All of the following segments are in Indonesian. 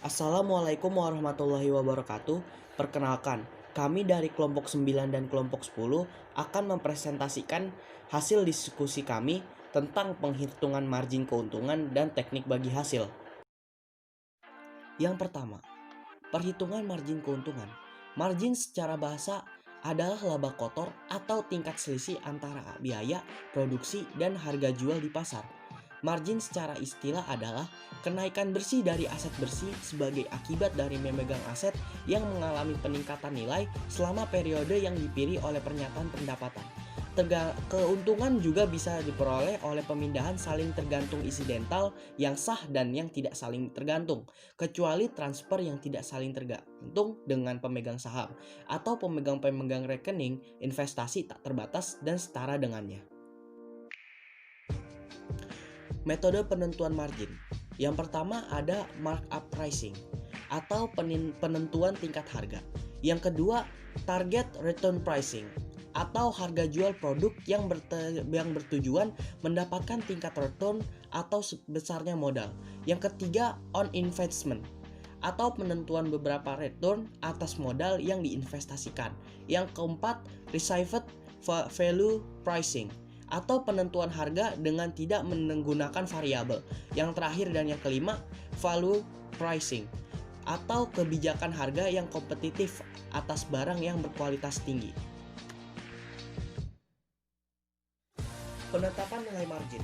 Assalamualaikum warahmatullahi wabarakatuh. Perkenalkan, kami dari kelompok 9 dan kelompok 10 akan mempresentasikan hasil diskusi kami tentang penghitungan margin keuntungan dan teknik bagi hasil. Yang pertama, perhitungan margin keuntungan. Margin secara bahasa adalah laba kotor atau tingkat selisih antara biaya produksi dan harga jual di pasar. Margin secara istilah adalah kenaikan bersih dari aset bersih sebagai akibat dari memegang aset yang mengalami peningkatan nilai selama periode yang dipilih oleh pernyataan pendapatan. Keuntungan juga bisa diperoleh oleh pemindahan saling tergantung insidental yang sah dan yang tidak saling tergantung, kecuali transfer yang tidak saling tergantung dengan pemegang saham atau pemegang-pemegang rekening investasi tak terbatas dan setara dengannya. Metode penentuan margin. Yang pertama ada markup pricing atau penentuan tingkat harga. Yang kedua, target return pricing atau harga jual produk yang bertujuan mendapatkan tingkat return atau sebesarnya modal. Yang ketiga, on investment atau penentuan beberapa return atas modal yang diinvestasikan. Yang keempat, received value pricing atau penentuan harga dengan tidak menggunakan variabel. Yang terakhir dan yang kelima, value pricing atau kebijakan harga yang kompetitif atas barang yang berkualitas tinggi. Penetapan nilai margin.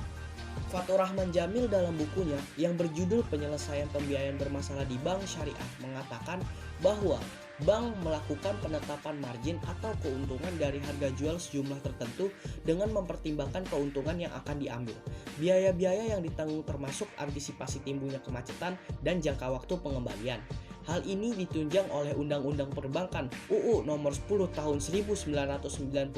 Fatur Rahman Jamil dalam bukunya yang berjudul Penyelesaian Pembiayaan Bermasalah di Bank Syariah mengatakan bahwa bank melakukan penetapan margin atau keuntungan dari harga jual sejumlah tertentu dengan mempertimbangkan keuntungan yang akan diambil, biaya-biaya yang ditanggung termasuk antisipasi timbulnya kemacetan dan jangka waktu pengembalian. Hal ini ditunjang oleh Undang-Undang Perbankan UU Nomor 10 Tahun 1998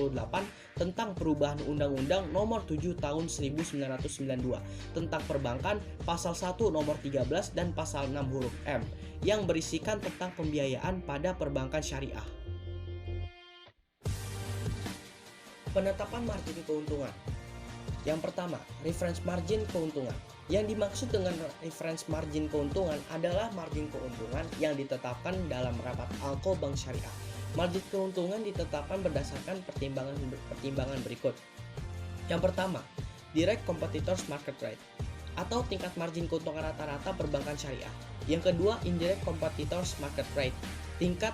tentang perubahan Undang-Undang Nomor 7 Tahun 1992 tentang Perbankan, Pasal 1 Nomor 13 dan Pasal 6 huruf M yang berisikan tentang pembiayaan pada perbankan syariah. Penetapan margin keuntungan. Yang pertama, reference margin keuntungan. Yang dimaksud dengan reference margin keuntungan adalah margin keuntungan yang ditetapkan dalam rapat ALKO Bank Syariah. Margin keuntungan ditetapkan berdasarkan pertimbangan berikut. Yang pertama, direct competitors market rate atau tingkat margin keuntungan rata-rata perbankan syariah. Yang kedua, indirect competitors market rate, tingkat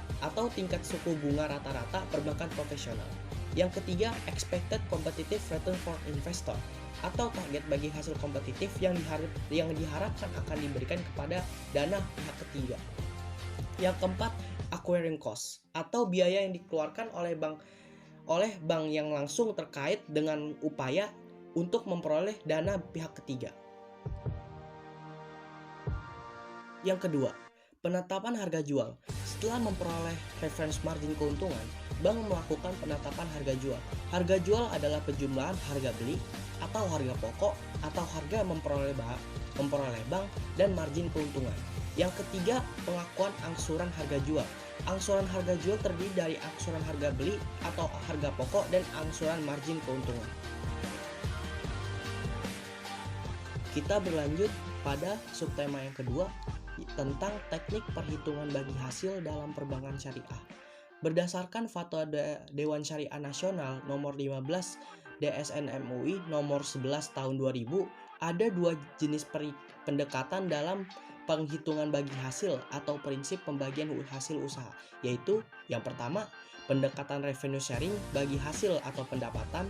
suku bunga rata-rata perbankan profesional. Yang ketiga, expected competitive return for investor atau target bagi hasil kompetitif yang diharapkan akan diberikan kepada dana pihak ketiga. Yang keempat, acquiring cost atau biaya yang dikeluarkan oleh bank yang langsung terkait dengan upaya untuk memperoleh dana pihak ketiga. Yang kedua, penetapan harga jual. Setelah memperoleh reference margin keuntungan, bank melakukan penetapan harga jual. Harga jual adalah penjumlahan harga beli atau harga pokok atau harga memperoleh bank dan margin keuntungan. Yang ketiga, pengakuan angsuran harga jual. Angsuran harga jual terdiri dari angsuran harga beli atau harga pokok dan angsuran margin keuntungan. Kita berlanjut pada subtema yang kedua tentang teknik perhitungan bagi hasil dalam perbankan syariah. Berdasarkan Fatwa Dewan Syariah Nasional nomor 15 DSN MUI nomor 11 tahun 2000, ada dua jenis pendekatan dalam penghitungan bagi hasil atau prinsip pembagian hasil usaha, yaitu yang pertama, pendekatan revenue sharing bagi hasil atau pendapatan.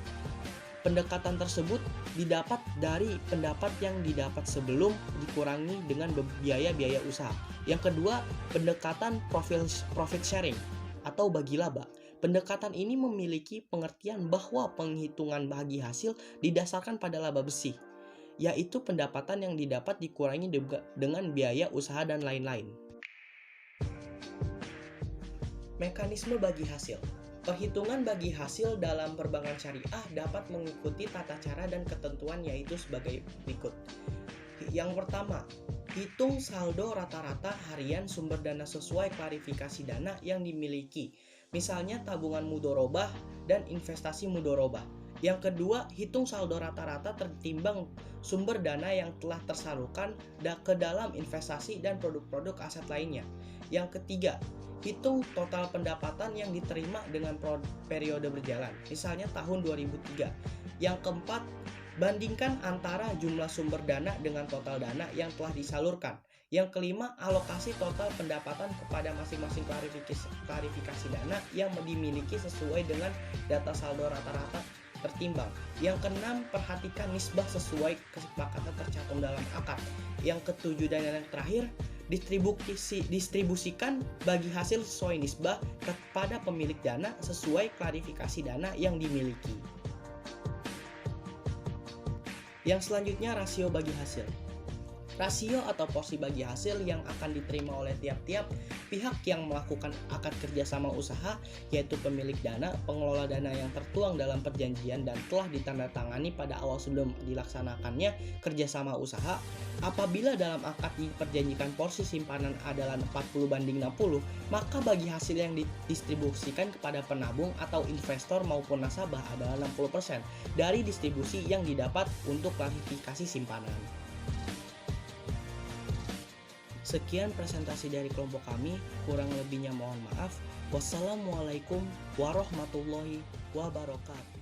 Pendekatan tersebut didapat dari pendapat yang didapat sebelum dikurangi dengan biaya-biaya usaha. Yang kedua, pendekatan profit sharing atau bagi laba. Pendekatan ini memiliki pengertian bahwa penghitungan bagi hasil didasarkan pada laba bersih, yaitu pendapatan yang didapat dikurangi dengan biaya usaha dan lain-lain. Mekanisme bagi hasil. Perhitungan bagi hasil dalam perbankan syariah dapat mengikuti tata cara dan ketentuan yaitu sebagai berikut. Yang pertama, hitung saldo rata-rata harian sumber dana sesuai klarifikasi dana yang dimiliki. Misalnya tabungan mudorobah dan investasi mudorobah. Yang kedua, hitung saldo rata-rata tertimbang sumber dana yang telah tersalurkan ke dalam investasi dan produk-produk aset lainnya. Yang ketiga, hitung total pendapatan yang diterima dengan periode berjalan, misalnya tahun 2003. Yang keempat, bandingkan antara jumlah sumber dana dengan total dana yang telah disalurkan. Yang kelima, alokasi total pendapatan kepada masing-masing klarifikasi dana yang dimiliki sesuai dengan data saldo rata-rata tertimbang. Yang keenam, perhatikan nisbah sesuai kesepakatan tercantum dalam akad. Yang ketujuh dan yang terakhir, distribusikan bagi hasil sesuai nisbah kepada pemilik dana sesuai klarifikasi dana yang dimiliki. Yang selanjutnya, rasio bagi hasil. Rasio atau porsi bagi hasil yang akan diterima oleh tiap-tiap pihak yang melakukan akad kerjasama usaha, yaitu pemilik dana, pengelola dana yang tertuang dalam perjanjian dan telah ditandatangani pada awal sebelum dilaksanakannya kerjasama usaha. Apabila dalam akad diperjanjikan porsi simpanan adalah 40/60, maka bagi hasil yang didistribusikan kepada penabung atau investor maupun nasabah adalah 60% dari distribusi yang didapat untuk klarifikasi simpanan. Sekian presentasi dari kelompok kami, kurang lebihnya mohon maaf. Wassalamualaikum warahmatullahi wabarakatuh.